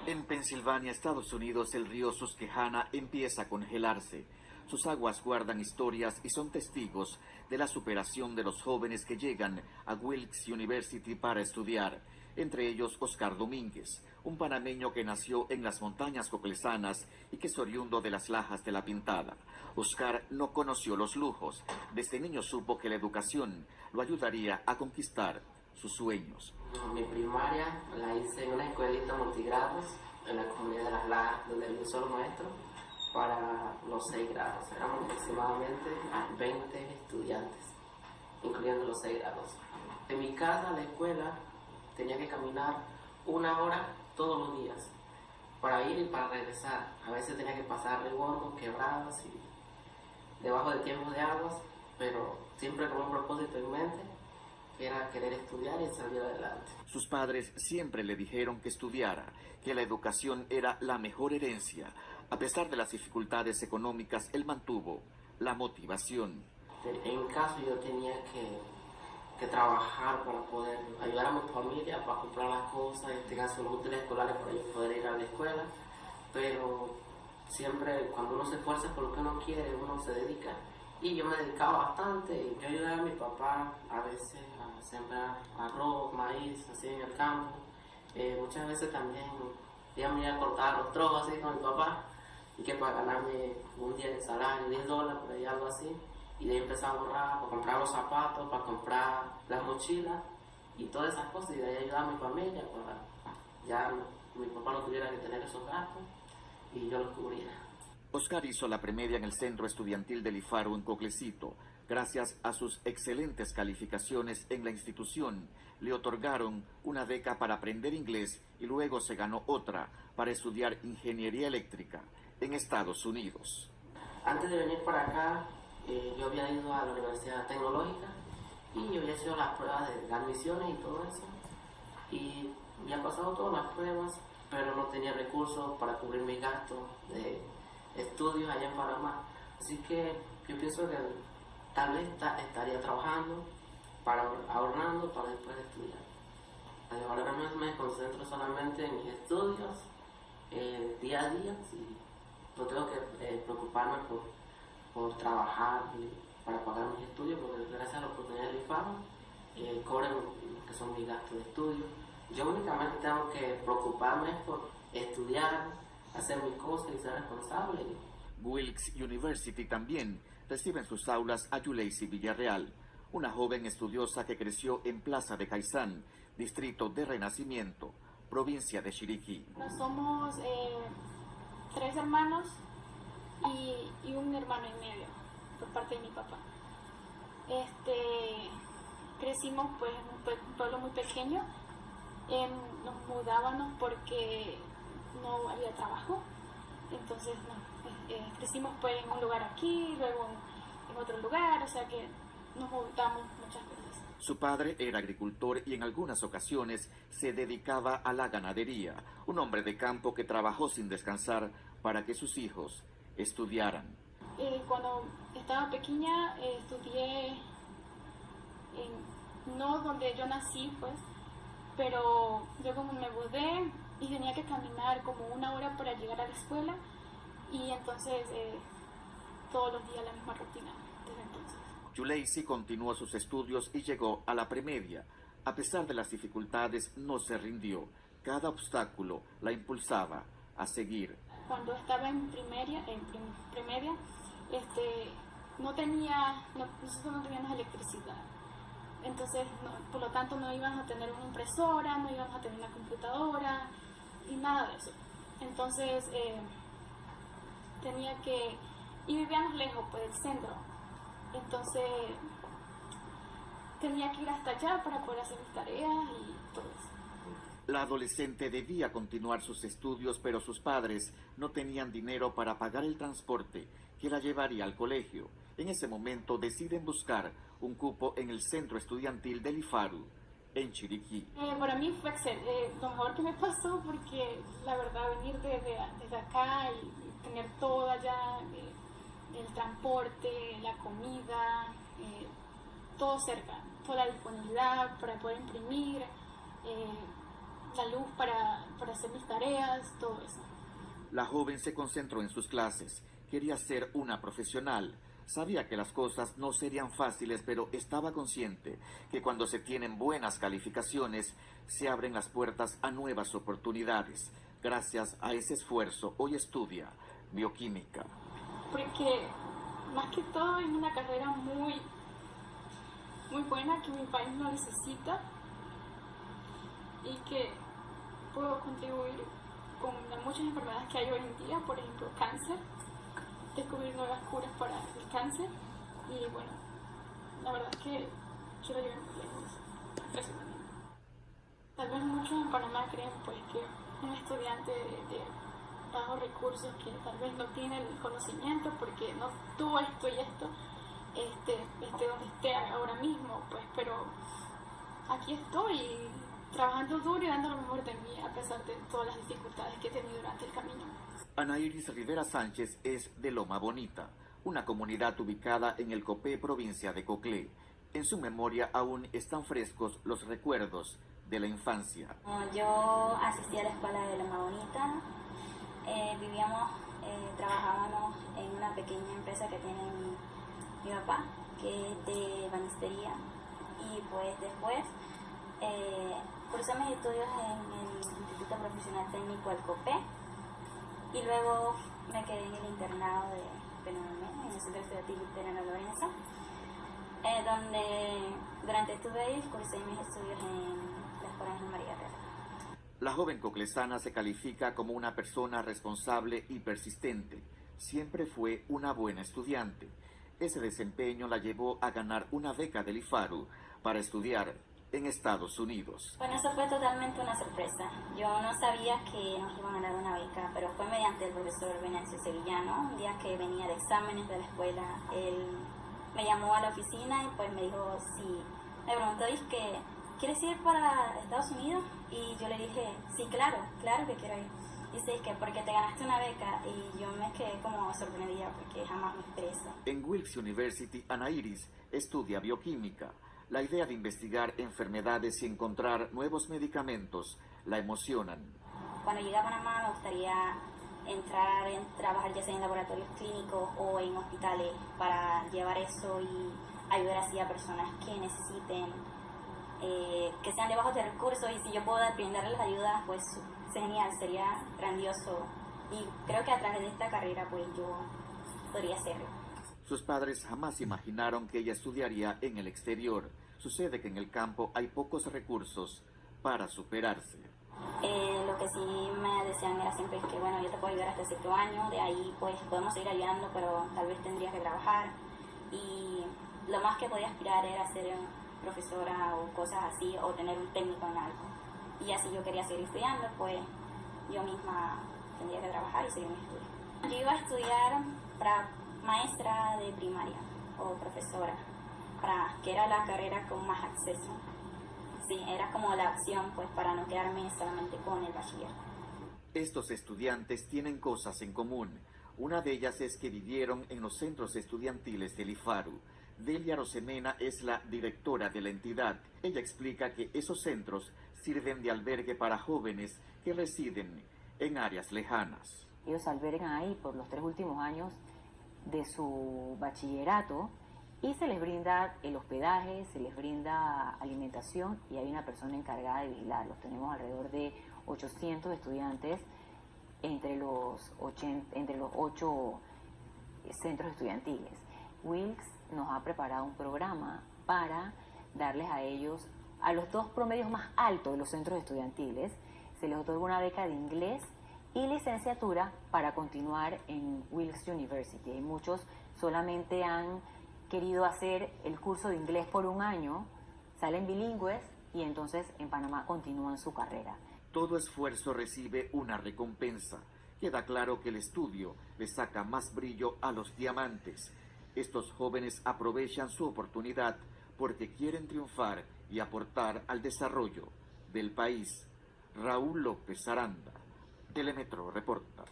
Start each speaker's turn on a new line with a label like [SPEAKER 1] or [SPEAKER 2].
[SPEAKER 1] En Pensilvania, Estados Unidos, el río Susquehanna empieza a congelarse. Sus aguas guardan historias y son testigos de la superación de los jóvenes que llegan a Wilkes University para estudiar, entre ellos Oscar Domínguez, un panameño que nació en las montañas coclesanas y que es oriundo de las Lajas de la Pintada. Oscar no conoció los lujos. Desde niño supo que la educación lo ayudaría a conquistar sus sueños.
[SPEAKER 2] Mi primaria la hice en una escuelita multigrados en la comunidad de Las Lajas, donde había un solo maestro para los 6 grados. Éramos aproximadamente 20 estudiantes, incluyendo los 6 grados. De mi casa a la escuela tenía que caminar 1 hora todos los días para ir y para regresar. A veces tenía que pasar rebordos, quebradas y debajo de tiempos de aguas, pero siempre con un propósito en mente, que era querer estudiar y salir adelante.
[SPEAKER 1] Sus padres siempre le dijeron que estudiara, que la educación era la mejor herencia. A pesar de las dificultades económicas, él mantuvo la motivación.
[SPEAKER 2] En mi caso yo tenía que trabajar para poder ayudar a mi familia, para comprar las cosas, en este caso los útiles escolares para yo poder ir a la escuela, pero siempre cuando uno se esfuerza por lo que uno quiere, uno se dedica. Y yo me dedicaba bastante, yo ayudaba a mi papá a veces a sembrar arroz, maíz, así en el campo. Muchas veces también íbamos a cortar los trozos así con mi papá, y que para ganarme un día de salario, $10, por ahí algo así. Y de ahí empecé a ahorrar para comprar los zapatos, para comprar las mochilas y todas esas cosas. Y de ahí ayudaba a mi familia para ya mi papá no tuviera que tener esos gastos y yo los cubría.
[SPEAKER 1] Oscar hizo la premedia en el Centro Estudiantil del IFARU en Coclecito. Gracias a sus excelentes calificaciones en la institución, le otorgaron una beca para aprender inglés y luego se ganó otra para estudiar ingeniería eléctrica en Estados Unidos.
[SPEAKER 2] Antes de venir para acá, yo había ido a la Universidad Tecnológica y yo había hecho las pruebas de admisiones y todo eso. Y había pasado todas las pruebas, pero no tenía recursos para cubrir mis gastos de estudios allá en Panamá. Así que yo pienso que tal vez estaría trabajando, ahorrando para después estudiar. Ahora mismo me concentro solamente en mis estudios, día a día, y no tengo que preocuparme por trabajar para pagar mis estudios, porque gracias a la oportunidad del IFARU cobran lo que son mis gastos de estudio. Yo únicamente tengo que preocuparme por estudiar, hacer mis cosas y ser responsable.
[SPEAKER 1] Wilkes University también recibe en sus aulas a Yuleisi Villarreal, una joven estudiosa que creció en Plaza de Caizán, distrito de Renacimiento, provincia de Chiriquí.
[SPEAKER 3] Somos 3 hermanos y un hermano y medio por parte de mi papá. Crecimos pues en un pueblo muy pequeño. Nos mudábamos porque no había trabajo, entonces crecimos pues en un lugar aquí, luego en otro lugar, o sea que nos mudamos muchas veces.
[SPEAKER 1] Su padre era agricultor y en algunas ocasiones se dedicaba a la ganadería, un hombre de campo que trabajó sin descansar para que sus hijos estudiaran.
[SPEAKER 3] Cuando estaba pequeña estudié no donde yo nací pues, pero yo como me mudé y tenía que caminar como 1 hora para llegar a la escuela y entonces todos los días la misma rutina desde entonces.
[SPEAKER 1] Yuleisi continuó sus estudios y llegó a la premedia. A pesar de las dificultades, no se rindió. Cada obstáculo la impulsaba a seguir.
[SPEAKER 3] Cuando estaba en premedia, nosotros no teníamos electricidad. Entonces, por lo tanto, no íbamos a tener una impresora, no íbamos a tener una computadora y nada de eso. Entonces, y vivíamos lejos pues, del centro. Entonces, tenía que ir hasta allá para poder hacer mis tareas y todo eso.
[SPEAKER 1] La adolescente debía continuar sus estudios, pero sus padres no tenían dinero para pagar el transporte que la llevaría al colegio. En ese momento deciden buscar un cupo en el centro estudiantil del IFARU, en Chiriquí.
[SPEAKER 3] Para mí fue lo mejor que me pasó porque la verdad venir desde acá y tener todo allá, el transporte, la comida, todo cerca, toda la disponibilidad para poder imprimir, la luz para para hacer mis tareas, todo eso.
[SPEAKER 1] La joven se concentró en sus clases. Quería ser una profesional. Sabía que las cosas no serían fáciles, pero estaba consciente que cuando se tienen buenas calificaciones, se abren las puertas a nuevas oportunidades. Gracias a ese esfuerzo, hoy estudia bioquímica.
[SPEAKER 3] Porque más que todo es una carrera muy buena que mi país no necesita y que puedo contribuir con muchas enfermedades que hay hoy en día, por ejemplo cáncer, descubrir nuevas curas para el cáncer y bueno, la verdad es que quiero llegar muy lejos. Tal vez muchos en Panamá creen pues que un estudiante de bajos recursos que tal vez no tiene el conocimiento porque no tuvo esto y esto, donde esté ahora mismo, pues, pero aquí estoy trabajando duro y dando lo mejor de mí a pesar de todas las dificultades que he tenido durante el camino.
[SPEAKER 1] Ana Iris Rivera Sánchez es de Loma Bonita, una comunidad ubicada en el Copé, provincia de Coclé. En su memoria aún están frescos los recuerdos de la infancia.
[SPEAKER 4] Yo asistí a la escuela de Loma Bonita, trabajábamos en una pequeña empresa que tiene mi papá, que es de banistería, y pues después cursé mis estudios en el Instituto Profesional Técnico El Copé y luego me quedé en el internado de Penamén, en el Centro Estudiantil Terena Lorenzo, donde durante estuve ahí cursé mis estudios en la Escuela Ángel María Herrera.
[SPEAKER 1] La joven coclesana se califica como una persona responsable y persistente. Siempre fue una buena estudiante. Ese desempeño la llevó a ganar una beca del IFARU para estudiar en Estados Unidos.
[SPEAKER 4] Bueno, eso fue totalmente una sorpresa. Yo no sabía que nos iban a dar una beca, pero fue mediante el profesor Venancio Sevillano. Un día que venía de exámenes de la escuela, él me llamó a la oficina y pues me dijo si, me preguntó, ¿quieres ir para Estados Unidos? Y yo le dije, sí, claro que quiero ir. Dice, es que porque te ganaste una beca, y yo me quedé como sorprendida porque jamás me expreso.
[SPEAKER 1] En Wilkes University, Ana Iris estudia bioquímica. La idea de investigar enfermedades y encontrar nuevos medicamentos la emocionan.
[SPEAKER 4] Cuando llegue a Panamá me gustaría trabajar ya sea en laboratorios clínicos o en hospitales para llevar eso y ayudar así a personas que necesiten, que sean de bajos de recursos, y si yo puedo brindarles las ayudas, pues genial, sería grandioso, y creo que a través de esta carrera pues yo podría hacerlo.
[SPEAKER 1] Sus padres jamás imaginaron que ella estudiaría en el exterior. Sucede que en el campo hay pocos recursos para superarse.
[SPEAKER 4] Lo que sí me decían era siempre que bueno, yo te puedo ayudar hasta cierto año, de ahí pues podemos seguir ayudando, pero tal vez tendrías que trabajar, y lo más que podía aspirar era ser profesora o cosas así, o tener un técnico en algo. Y ya si yo quería seguir estudiando, pues yo misma tendría que trabajar y seguir mi estudio. Yo iba a estudiar para maestra de primaria o profesora, que era la carrera con más acceso. Sí, era como la opción pues para no quedarme solamente con el bachiller.
[SPEAKER 1] Estos estudiantes tienen cosas en común. Una de ellas es que vivieron en los centros estudiantiles del IFARU. Delia Rosemena es la directora de la entidad. Ella explica que esos centros sirven de albergue para jóvenes que residen en áreas lejanas.
[SPEAKER 5] Ellos albergan ahí por los 3 últimos años de su bachillerato y se les brinda el hospedaje, se les brinda alimentación y hay una persona encargada de vigilarlos. Tenemos alrededor de 800 estudiantes entre los 8 centros estudiantiles. Wilkes nos ha preparado un programa para darles a ellos, a los 2 promedios más altos de los centros estudiantiles, se les otorga una beca de inglés y licenciatura para continuar en Wilkes University. Y muchos solamente han querido hacer el curso de inglés por un año, salen bilingües y entonces en Panamá continúan su carrera.
[SPEAKER 1] Todo esfuerzo recibe una recompensa. Queda claro que el estudio le saca más brillo a los diamantes. Estos jóvenes aprovechan su oportunidad porque quieren triunfar y aportar al desarrollo del país. Raúl López Aranda, Telemetro reporta.